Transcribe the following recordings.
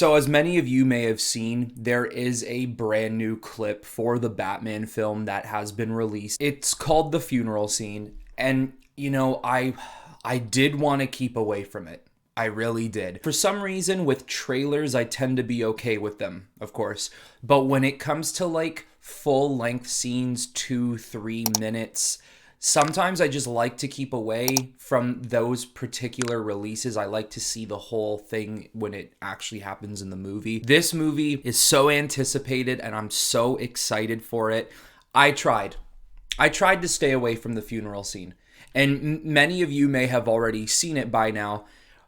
So as many of you may have seen, there is a brand new clip for the Batman film that has been released. It's called The Funeral Scene, and I did want to keep away from it. I really did. For some reason, with trailers, I tend to be okay with them, of course. But when it comes to like full-length scenes, 2-3 minutes, sometimes I just like to keep away from those particular releases. I like to see the whole thing when it actually happens in the movie. This movie is so anticipated and I'm so excited for it. I tried to stay away from the funeral scene. And many of you may have already seen it by now,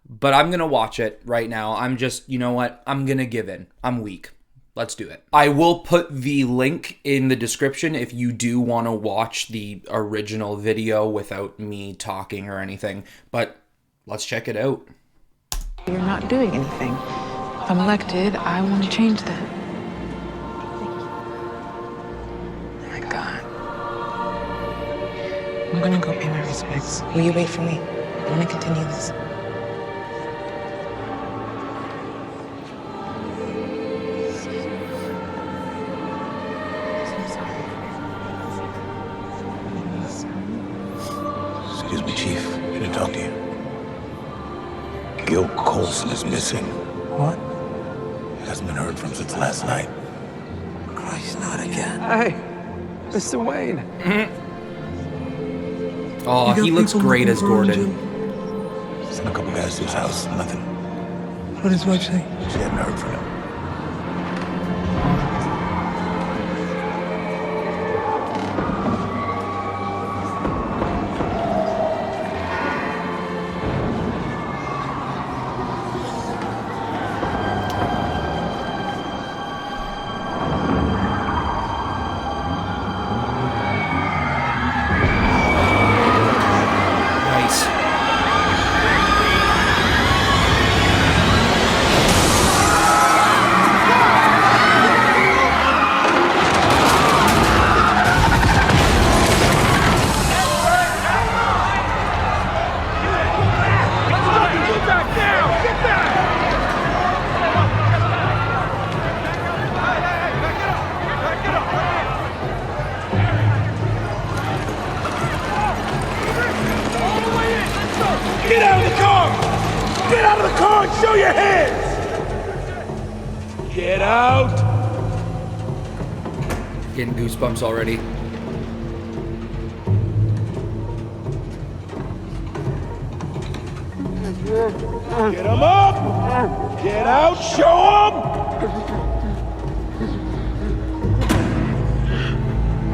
but I'm going to watch it right now. I'm just, you know what? I'm going to give in. I'm weak. Let's do it. I will put the link in the description if you do want to watch the original video without me talking or anything, but let's check it out. You're not doing anything. If I'm elected, I want to change that. Oh my God. I'm gonna go pay my respects. Will you wait for me? I want to continue this. Excuse me, Chief. Should I talk to you? Gil Coulson is missing. What? He hasn't been heard from since last night. Christ, not again. Hey, Mr. Wayne. Oh, he looks great as Gordon. Sent a couple guys to his house. Nothing. What does his wife say? She hadn't heard from him. Get out of the car! Get out of the car and show your hands! Get out! Getting goosebumps already. Get him up! Get out! Show him!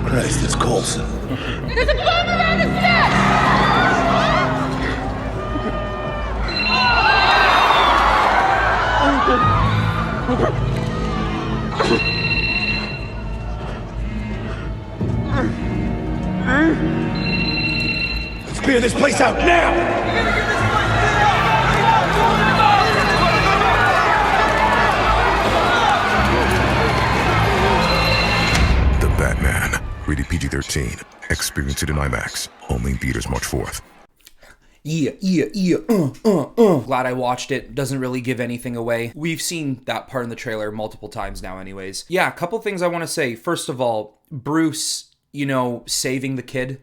Christ, it's Coulson. There's a bomb around the steps! Let's clear this place out now! The Batman, rated PG-13. Experience it in IMAX. Only in theaters March 4th. Glad I watched it. Doesn't really give anything away. We've seen that part in the trailer multiple times now anyways. Yeah, a couple things I want to say. First of all, Bruce, saving the kid.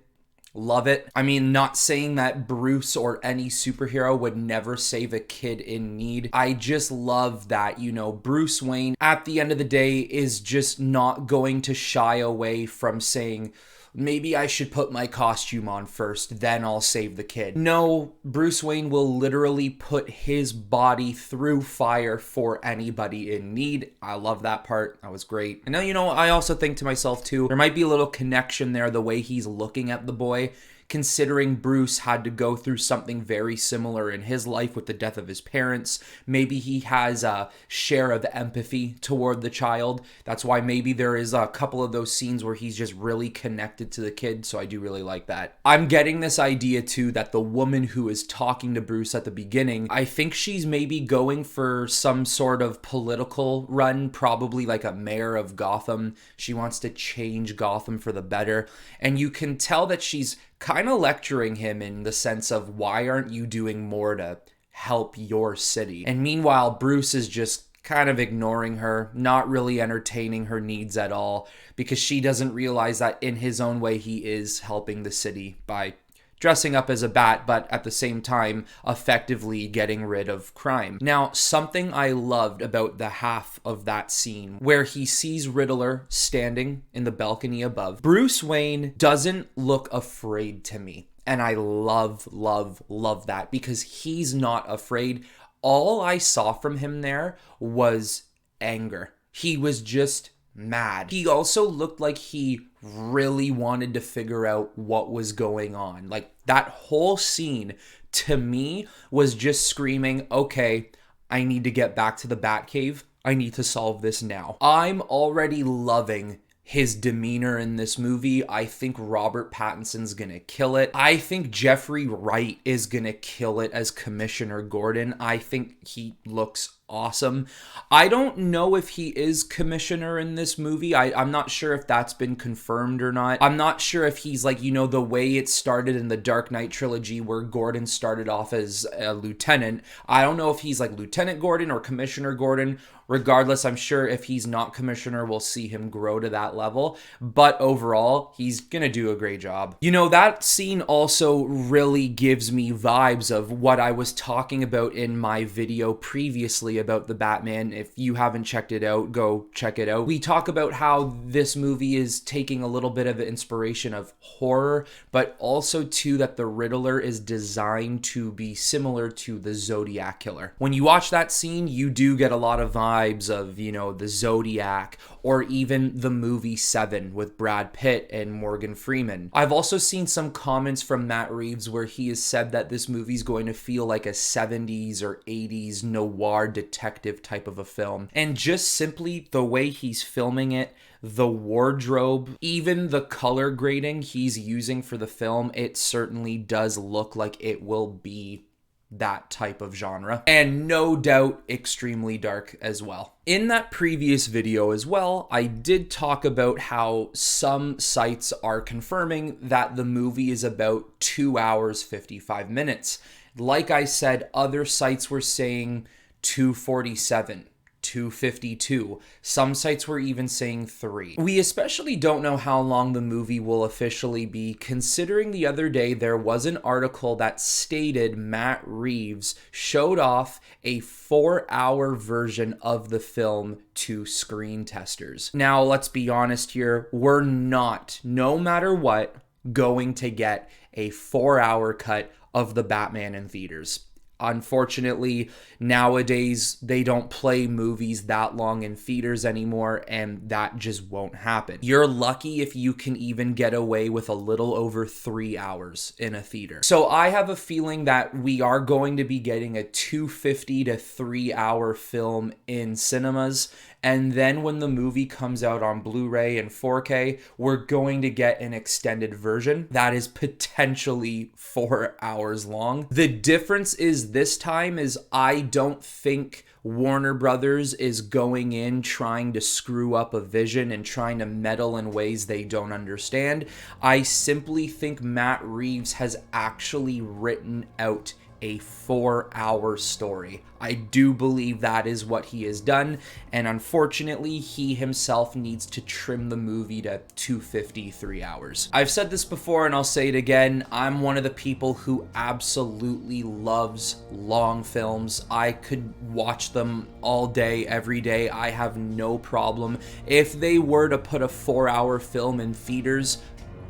Love it. I mean, not saying that Bruce or any superhero would never save a kid in need. I just love that, Bruce Wayne, at the end of the day, is just not going to shy away from saying, maybe I should put my costume on first, then I'll save the kid. No, Bruce Wayne will literally put his body through fire for anybody in need. I love that part. That was great. And now, I also think to myself too, there might be a little connection there, the way he's looking at the boy, considering Bruce had to go through something very similar in his life with the death of his parents. Maybe he has a share of empathy toward the child. That's why maybe there is a couple of those scenes where he's just really connected to the kid, so I do really like that. I'm getting this idea too that the woman who is talking to Bruce at the beginning, I think she's maybe going for some sort of political run, probably like a mayor of Gotham. She wants to change Gotham for the better, and you can tell that she's kind of lecturing him in the sense of, why aren't you doing more to help your city? And meanwhile, Bruce is just kind of ignoring her, not really entertaining her needs at all, because she doesn't realize that in his own way he is helping the city by dressing up as a bat, but at the same time effectively getting rid of crime. Now, something I loved about the half of that scene where he sees Riddler standing in the balcony above, Bruce Wayne doesn't look afraid to me. And I love that, because he's not afraid. All I saw from him there was anger. He was just mad. He also looked like he really wanted to figure out what was going on. Like, that whole scene to me was just screaming, okay, I need to get back to the Batcave. I need to solve this now. I'm already loving his demeanor in this movie. I think Robert Pattinson's gonna kill it. I think Jeffrey Wright is gonna kill it as Commissioner Gordon. I think he looks awesome. I don't know if he is Commissioner in this movie. I'm not sure if that's been confirmed or not. I'm not sure if he's like, you know, the way it started in the Dark Knight trilogy where Gordon started off as a lieutenant. I don't know if he's like Lieutenant Gordon or Commissioner Gordon. Regardless, I'm sure if he's not commissioner, we'll see him grow to that level. But overall, he's gonna do a great job. You know, that scene also really gives me vibes of what I was talking about in my video previously about the Batman. If you haven't checked it out, go check it out. We talk about how this movie is taking a little bit of an inspiration of horror, but also too that the Riddler is designed to be similar to the Zodiac Killer. When you watch that scene, you do get a lot of vibes of, you know, the Zodiac, or even the movie Seven with Brad Pitt and Morgan Freeman. I've also seen some comments from Matt Reeves where he has said that this movie's going to feel like a 70s or 80s noir detective type of a film. And just simply the way he's filming it, the wardrobe, even the color grading he's using for the film, it certainly does look like it will be that type of genre, and no doubt extremely dark as well. In that previous video as well, I did talk about how some sites are confirming that the movie is about 2 hours 55 minutes. Like I said, other sites were saying 2:47, 2:52. Some sites were even saying 3. We especially don't know how long the movie will officially be, considering the other day there was an article that stated Matt Reeves showed off a 4-hour version of the film to screen testers. Now, let's be honest here, we're not, no matter what, going to get a 4-hour cut of the Batman in theaters. Unfortunately, nowadays, they don't play movies that long in theaters anymore, and that just won't happen. You're lucky if you can even get away with a little over 3 hours in a theater. So I have a feeling that we are going to be getting a 250 to 3 hour film in cinemas, and then when the movie comes out on Blu-ray and 4K, we're going to get an extended version that is potentially 4 hours long. The difference is this time is I don't think Warner Brothers is going in trying to screw up a vision and trying to meddle in ways they don't understand. I simply think Matt Reeves has actually written out a 4-hour story. I do believe that is what he has done, and unfortunately, he himself needs to trim the movie to 253 hours. I've said this before and I'll say it again, I'm one of the people who absolutely loves long films. I could watch them all day, every day. I have no problem. If they were to put a 4-hour film in theaters,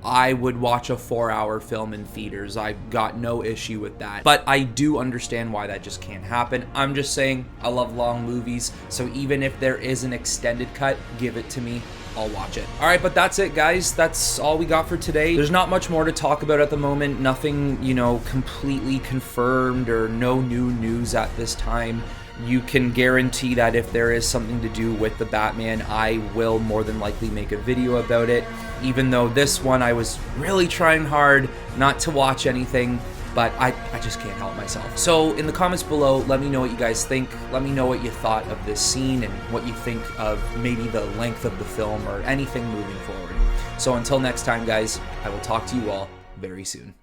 I would watch a 4-hour film in theaters. I've got no issue with that. But I do understand why that just can't happen. I'm just saying, I love long movies, so even if there is an extended cut, give it to me. I'll watch it. All right, but that's it, guys. That's all we got for today. There's not much more to talk about at the moment. Nothing, you know, completely confirmed or no new news at this time. You can guarantee that if there is something to do with the Batman, I will more than likely make a video about it. Even though this one, I was really trying hard not to watch anything, but I just can't help myself. So in the comments below, let me know what you guys think. Let me know what you thought of this scene and what you think of maybe the length of the film or anything moving forward. So until next time, guys, I will talk to you all very soon.